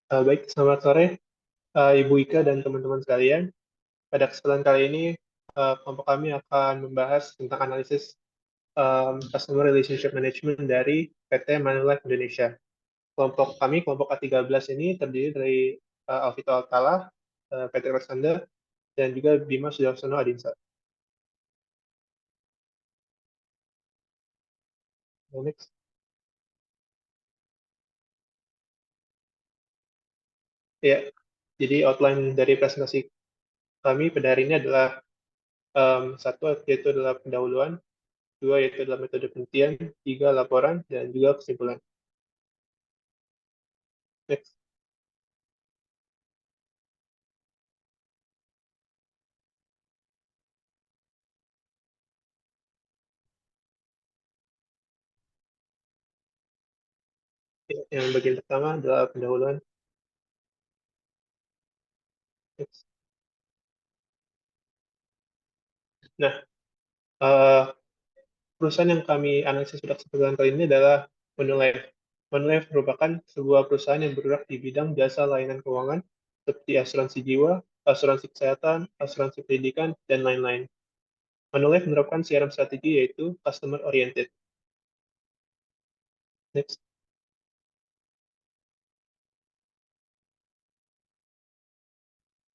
Baik, selamat sore Ibu Ika dan teman-teman sekalian. Pada kesempatan kali ini, kelompok kami akan membahas tentang analisis Customer Relationship Management dari PT Manulife Indonesia. Kelompok kami, kelompok A13 ini terdiri dari Alvito Altala, PT Alexander, dan juga Bima Sudarsono Adinsa. Next. Ya, jadi outline dari presentasi kami pada hari ini adalah satu yaitu adalah pendahuluan, dua yaitu adalah metode penelitian, tiga laporan, dan juga kesimpulan. Next. Yang bagian pertama adalah pendahuluan. Next. Nah, eh, perusahaan yang kami analisis pada kesempatan kali ini adalah Manulife. Manulife merupakan sebuah perusahaan yang bergerak di bidang jasa layanan keuangan seperti asuransi jiwa, asuransi kesehatan, asuransi pendidikan, dan lain-lain. Manulife menerapkan CRM strategi yaitu customer oriented. Next.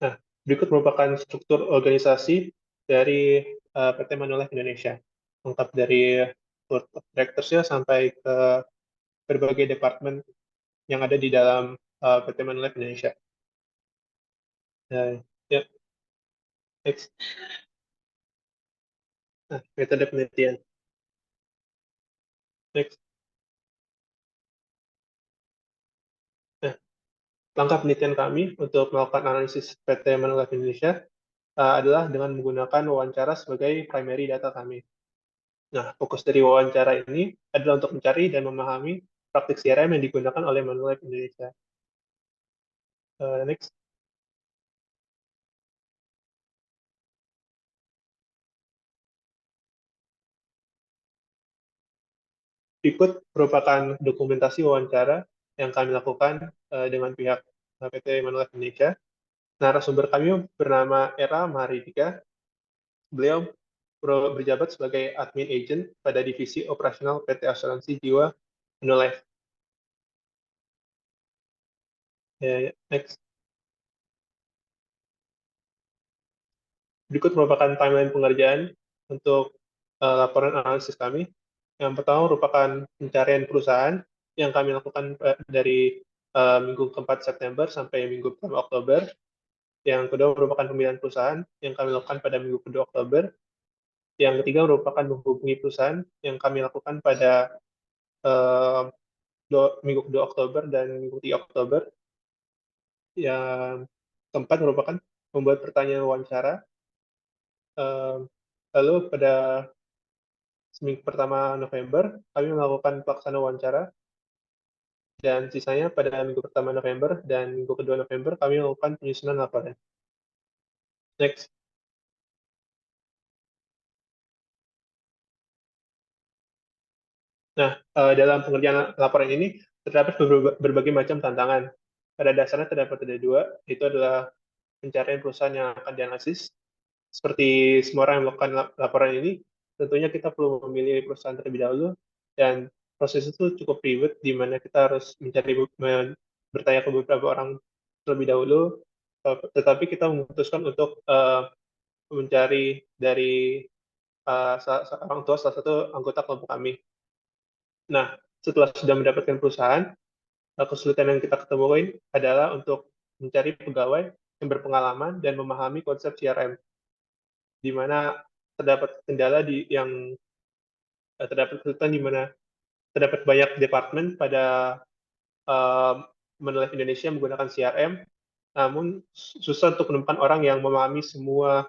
Nah, berikut merupakan struktur organisasi dari PT Manulife Indonesia. Lengkap dari board of directors-nya sampai ke berbagai departemen yang ada di dalam PT Manulife Indonesia. Ya, next. Nah, metode penelitian. Next. Nah, langkah penelitian kami untuk melakukan analisis PT Manulife Indonesia adalah dengan menggunakan wawancara sebagai primary data kami. Nah, fokus dari wawancara ini adalah untuk mencari dan memahami praktik CRM yang digunakan oleh Manulife Indonesia. Next. Berikut merupakan dokumentasi wawancara yang kami lakukan dengan pihak PT Manulife Indonesia. Narasumber kami bernama Era Mahardika. Beliau berjabat sebagai admin agent pada divisi operasional PT Asuransi Jiwa Manulife. Next. Berikut merupakan timeline pengerjaan untuk laporan analisis kami. Yang pertama merupakan pencarian perusahaan yang kami lakukan dari minggu keempat September sampai minggu pertama Oktober. Yang kedua merupakan pemilihan perusahaan yang kami lakukan pada minggu kedua Oktober. Yang ketiga merupakan menghubungi perusahaan yang kami lakukan pada uh, minggu kedua Oktober dan minggu 3 Oktober. Yang keempat merupakan membuat pertanyaan wawancara. Lalu pada seminggu pertama November, kami melakukan pelaksanaan wawancara, dan sisanya pada minggu pertama November dan minggu kedua November, kami melakukan penyusunan laporan. Next. Nah, dalam pengerjaan laporan ini terdapat berbagai macam tantangan. Pada dasarnya terdapat ada dua, itu adalah pencarian perusahaan yang akan dianalisis. Seperti semua orang yang melakukan laporan ini, tentunya kita perlu memilih perusahaan terlebih dahulu, dan proses itu cukup ribet, di mana kita harus bertanya ke beberapa orang terlebih dahulu, tetapi kita memutuskan untuk mencari dari orang tua salah satu anggota kelompok kami. Nah, setelah sudah mendapatkan perusahaan, kesulitan yang kita ketemuin adalah untuk mencari pegawai yang berpengalaman dan memahami konsep CRM, di mana terdapat kendala yang terdapat kesulitan di mana terdapat banyak departemen pada uh, Manulife Indonesia menggunakan CRM, namun susah untuk menemukan orang yang memahami semua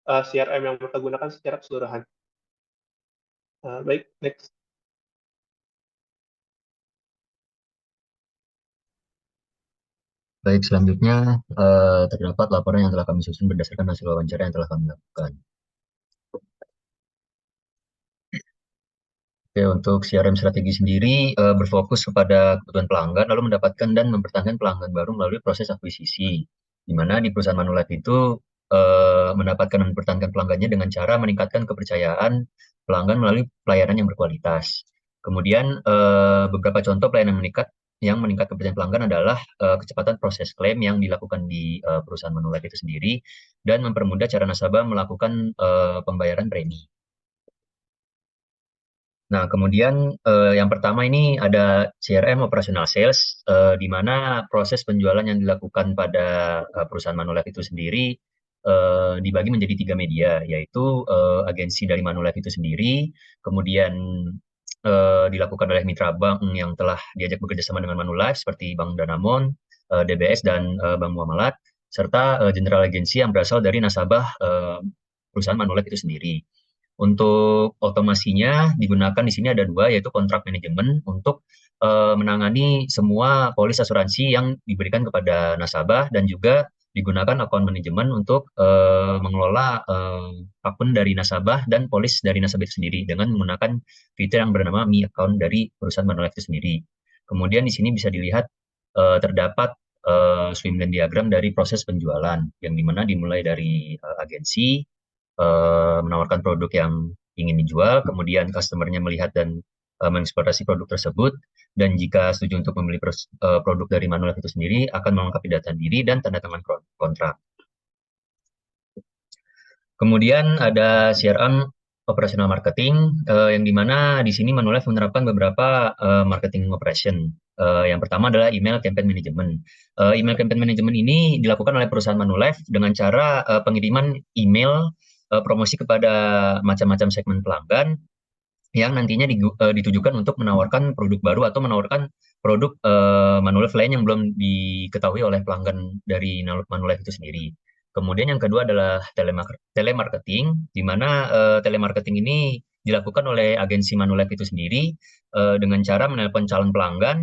CRM yang mereka gunakan secara keseluruhan. Baik, next. Baik, selanjutnya terdapat laporan yang telah kami susun berdasarkan hasil wawancara yang telah kami lakukan. Oke, untuk CRM strategi sendiri berfokus kepada kebutuhan pelanggan, lalu mendapatkan dan mempertahankan pelanggan baru melalui proses akuisisi. Di mana di perusahaan Manulife itu mendapatkan dan mempertahankan pelanggannya dengan cara meningkatkan kepercayaan pelanggan melalui pelayanan yang berkualitas. Kemudian beberapa contoh pelayanan yang meningkat kepercayaan pelanggan adalah kecepatan proses klaim yang dilakukan di perusahaan Manulife itu sendiri dan mempermudah cara nasabah melakukan pembayaran premi. Nah, kemudian yang pertama ini ada CRM operational sales, di mana proses penjualan yang dilakukan pada perusahaan Manulife itu sendiri dibagi menjadi 3 media, yaitu agensi dari Manulife itu sendiri, kemudian dilakukan oleh mitra bank yang telah diajak bekerja sama dengan Manulife seperti Bank Danamon, DBS, dan Bank Muamalat, serta general agency yang berasal dari nasabah perusahaan Manulife itu sendiri. Untuk otomasinya digunakan di sini ada 2, yaitu kontrak manajemen untuk menangani semua polis asuransi yang diberikan kepada nasabah, dan juga digunakan akun manajemen untuk mengelola akun dari nasabah dan polis dari nasabah itu sendiri dengan menggunakan fitur yang bernama Mi Account dari perusahaan Manulife itu sendiri. Kemudian di sini bisa dilihat terdapat swimlane diagram dari proses penjualan, yang dimana dimulai dari agensi menawarkan produk yang ingin dijual, kemudian customer-nya melihat dan mengeksplorasi produk tersebut, dan jika setuju untuk membeli produk dari Manulife itu sendiri, akan melengkapi data diri dan tanda tangan kontrak. Kemudian ada CRM operational marketing, yang dimana di sini Manulife menerapkan beberapa marketing operation. Yang pertama adalah email campaign management. Email campaign management ini dilakukan oleh perusahaan Manulife dengan cara pengiriman email promosi kepada macam-macam segmen pelanggan yang nantinya ditujukan untuk menawarkan produk baru atau menawarkan produk Manulife lain yang belum diketahui oleh pelanggan dari Manulife itu sendiri. Kemudian yang kedua adalah telemarketing, di mana telemarketing ini dilakukan oleh agensi Manulife itu sendiri dengan cara menelpon calon pelanggan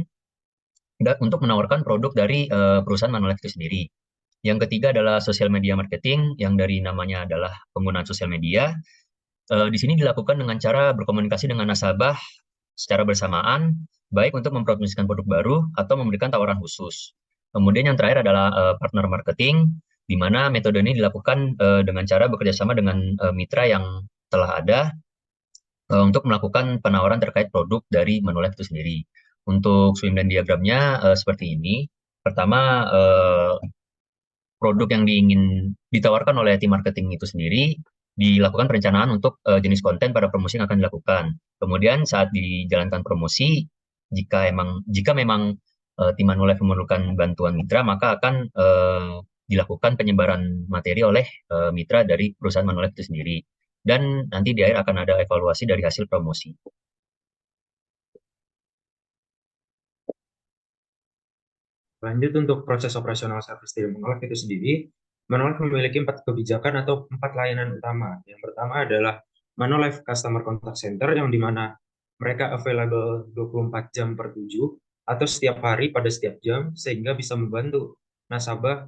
dan untuk menawarkan produk dari perusahaan Manulife itu sendiri. Yang ketiga adalah social media marketing, yang dari namanya adalah penggunaan sosial media. Di sini dilakukan dengan cara berkomunikasi dengan nasabah secara bersamaan, baik untuk mempromosikan produk baru atau memberikan tawaran khusus. Kemudian yang terakhir adalah partner marketing, di mana metode ini dilakukan dengan cara bekerjasama dengan mitra yang telah ada untuk melakukan penawaran terkait produk dari Manulife itu sendiri. Untuk swimlane diagramnya seperti ini. Pertama, produk yang diingin ditawarkan oleh tim marketing itu sendiri dilakukan perencanaan untuk jenis konten pada promosi yang akan dilakukan. Kemudian saat dijalankan promosi, jika memang tim Manulife memerlukan bantuan mitra, maka akan dilakukan penyebaran materi oleh mitra dari perusahaan Manulife itu sendiri. Dan nanti di akhir akan ada evaluasi dari hasil promosi. Lanjut untuk proses operasional service dari Manulife itu sendiri, Manulife memiliki 4 kebijakan atau 4 layanan utama. Yang pertama adalah Manulife Customer Contact Center, yang dimana mereka available 24 jam per 7 atau setiap hari pada setiap jam, sehingga bisa membantu nasabah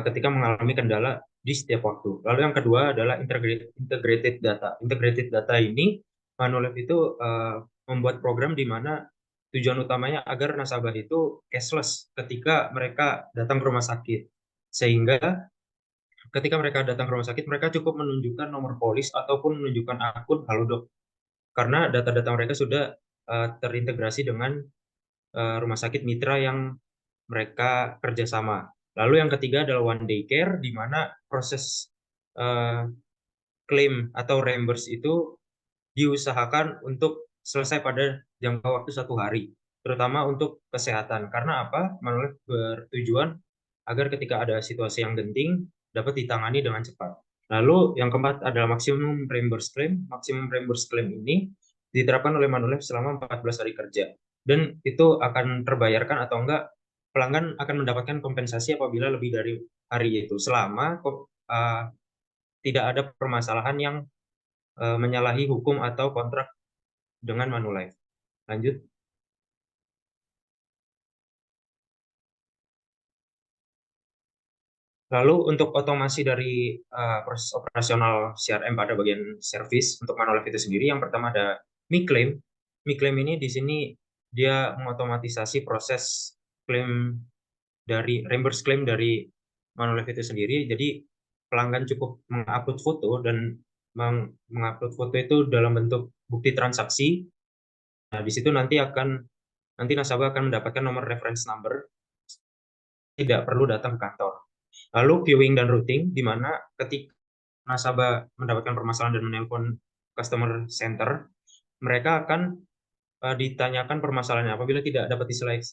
ketika mengalami kendala di setiap waktu. Lalu yang kedua adalah integrated data. Integrated data ini Manulife itu membuat program di mana tujuan utamanya agar nasabah itu cashless ketika mereka datang ke rumah sakit. Sehingga ketika mereka datang ke rumah sakit, mereka cukup menunjukkan nomor polis ataupun menunjukkan akun Halodoc. Karena data-data mereka sudah terintegrasi dengan rumah sakit mitra yang mereka kerjasama. Lalu yang ketiga adalah one day care, di mana proses uh, klaim atau reimburse itu diusahakan untuk selesai pada jangka waktu 1 hari, terutama untuk kesehatan. Karena apa? Manulife bertujuan agar ketika ada situasi yang genting dapat ditangani dengan cepat. Lalu yang keempat adalah maksimum reimburse claim. Maksimum reimburse claim ini diterapkan oleh Manulife selama 14 hari kerja. Dan itu akan terbayarkan atau enggak, pelanggan akan mendapatkan kompensasi apabila lebih dari hari itu, selama tidak ada permasalahan yang menyalahi hukum atau kontrak dengan Manulife. Lanjut. Lalu untuk otomasi dari proses operasional CRM pada bagian service untuk Manulife itu sendiri, yang pertama ada MiClaim. MiClaim ini di sini dia mengotomatisasi proses klaim dari reimburse claim dari Manulife itu sendiri. Jadi pelanggan cukup mengupload foto dan mengupload foto itu dalam bentuk bukti transaksi. Nah, di situ nanti nasabah akan mendapatkan nomor reference number, tidak perlu datang ke kantor. Lalu queuing dan routing, di mana ketika nasabah mendapatkan permasalahan dan menelpon customer center, mereka akan ditanyakan permasalahannya. Apabila tidak dapat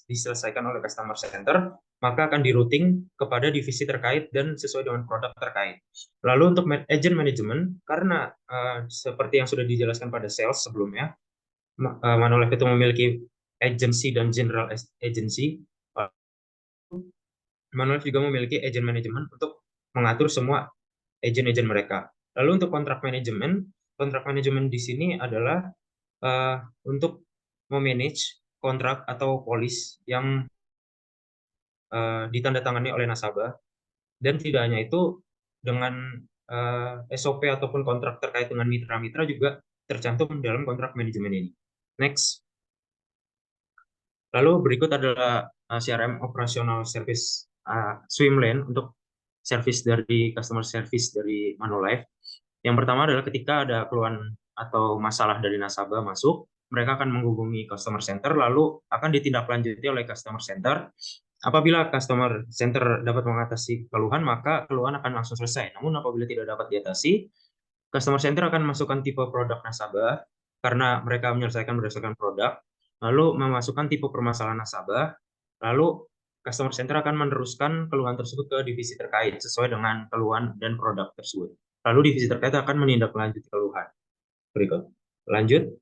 diselesaikan oleh customer center, maka akan di-routing kepada divisi terkait dan sesuai dengan produk terkait. Lalu untuk agent management, karena seperti yang sudah dijelaskan pada sales sebelumnya, Manulife itu memiliki agency dan general agency. Manulife juga memiliki agent management untuk mengatur semua agent-agent mereka. Lalu untuk kontrak manajemen di sini adalah untuk memanage kontrak atau polis yang ditandatangani oleh nasabah, dan tidak hanya itu, dengan SOP ataupun kontrak terkait dengan mitra-mitra juga tercantum dalam kontrak manajemen ini. Next. Lalu berikut adalah CRM operational service swimlane untuk service dari customer service dari Manulife. Yang pertama adalah ketika ada keluhan atau masalah dari nasabah masuk, mereka akan menghubungi customer center, lalu akan ditindaklanjuti oleh customer center. Apabila customer center dapat mengatasi keluhan, maka keluhan akan langsung selesai. Namun apabila tidak dapat diatasi, customer center akan masukkan tipe produk nasabah, karena mereka menyelesaikan berdasarkan produk, lalu memasukkan tipe permasalahan nasabah, lalu customer center akan meneruskan keluhan tersebut ke divisi terkait sesuai dengan keluhan dan produk tersebut. Lalu divisi terkait akan menindaklanjuti keluhan. Berikut. Lanjut.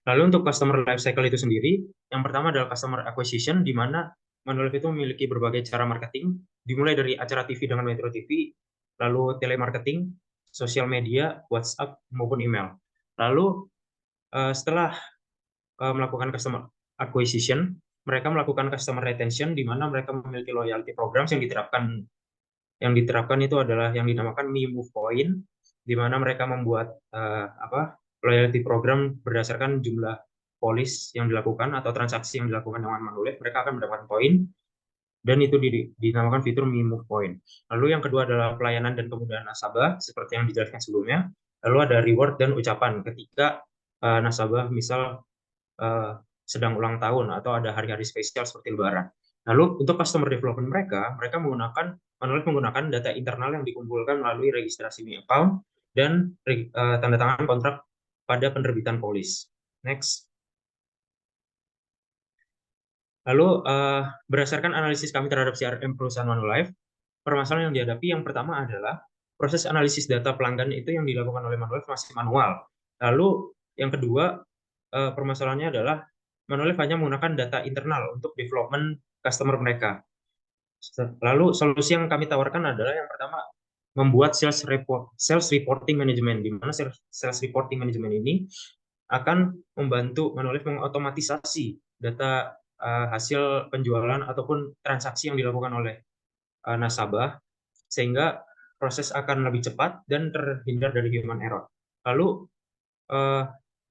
Lalu untuk customer life cycle itu sendiri, yang pertama adalah customer acquisition, di mana Manulife itu memiliki berbagai cara marketing, dimulai dari acara TV dengan Metro TV, lalu telemarketing, sosial media, WhatsApp, maupun email. Lalu setelah melakukan customer acquisition, mereka melakukan customer retention, di mana mereka memiliki loyalty programs yang diterapkan itu adalah yang dinamakan MeMove Point, di mana mereka membuat loyalty program berdasarkan jumlah polis yang dilakukan atau transaksi yang dilakukan dengan Manulife. Mereka akan mendapatkan poin, dan itu dinamakan fitur MeMove Point. Lalu yang kedua adalah pelayanan dan kemudahan nasabah, seperti yang dijelaskan sebelumnya. Lalu ada reward dan ucapan ketika nasabah misal sedang ulang tahun atau ada hari-hari spesial seperti Lebaran. Lalu untuk customer development mereka Manulife menggunakan data internal yang dikumpulkan melalui registrasi Mi Account dan tanda tangan kontrak pada penerbitan polis. Next. Lalu berdasarkan analisis kami terhadap CRM perusahaan Manulife, permasalahan yang dihadapi yang pertama adalah proses analisis data pelanggan itu yang dilakukan oleh Manulife masih manual. Lalu yang kedua, permasalahannya adalah Manulife hanya menggunakan data internal untuk development customer mereka. Lalu solusi yang kami tawarkan adalah yang pertama, membuat sales reporting management, di mana sales reporting management ini akan membantu Manulife mengotomatisasi data hasil penjualan ataupun transaksi yang dilakukan oleh nasabah, sehingga proses akan lebih cepat dan terhindar dari human error. Lalu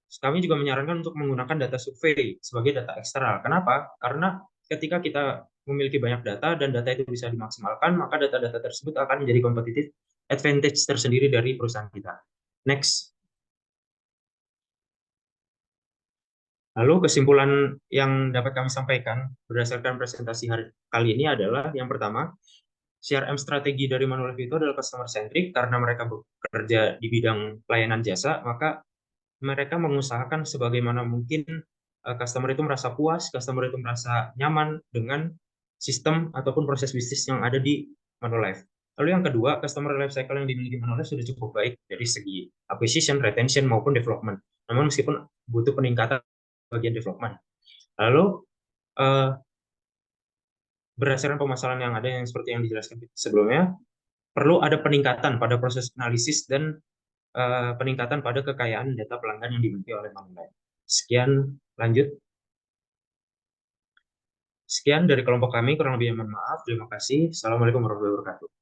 kami juga menyarankan untuk menggunakan data survei sebagai data eksternal. Kenapa? Karena ketika kita memiliki banyak data dan data itu bisa dimaksimalkan, maka data-data tersebut akan menjadi competitive advantage tersendiri dari perusahaan kita. Next. Lalu kesimpulan yang dapat kami sampaikan berdasarkan presentasi kali ini adalah yang pertama, CRM strategi dari Manulife itu adalah customer centric, karena mereka bekerja di bidang pelayanan jasa, maka mereka mengusahakan sebagaimana mungkin customer itu merasa puas, customer itu merasa nyaman dengan sistem ataupun proses bisnis yang ada di Manulife. Lalu yang kedua, customer life cycle yang dimiliki Manulife sudah cukup baik dari segi acquisition, retention, maupun development. Namun meskipun butuh peningkatan bagian development. Lalu berdasarkan permasalahan yang ada yang seperti yang dijelaskan sebelumnya, perlu ada peningkatan pada proses analisis dan peningkatan pada kekayaan data pelanggan yang dimiliki oleh Manulife. Sekian, lanjut. Sekian dari kelompok kami, kurang lebih mohon maaf. Terima kasih. Assalamualaikum warahmatullahi wabarakatuh.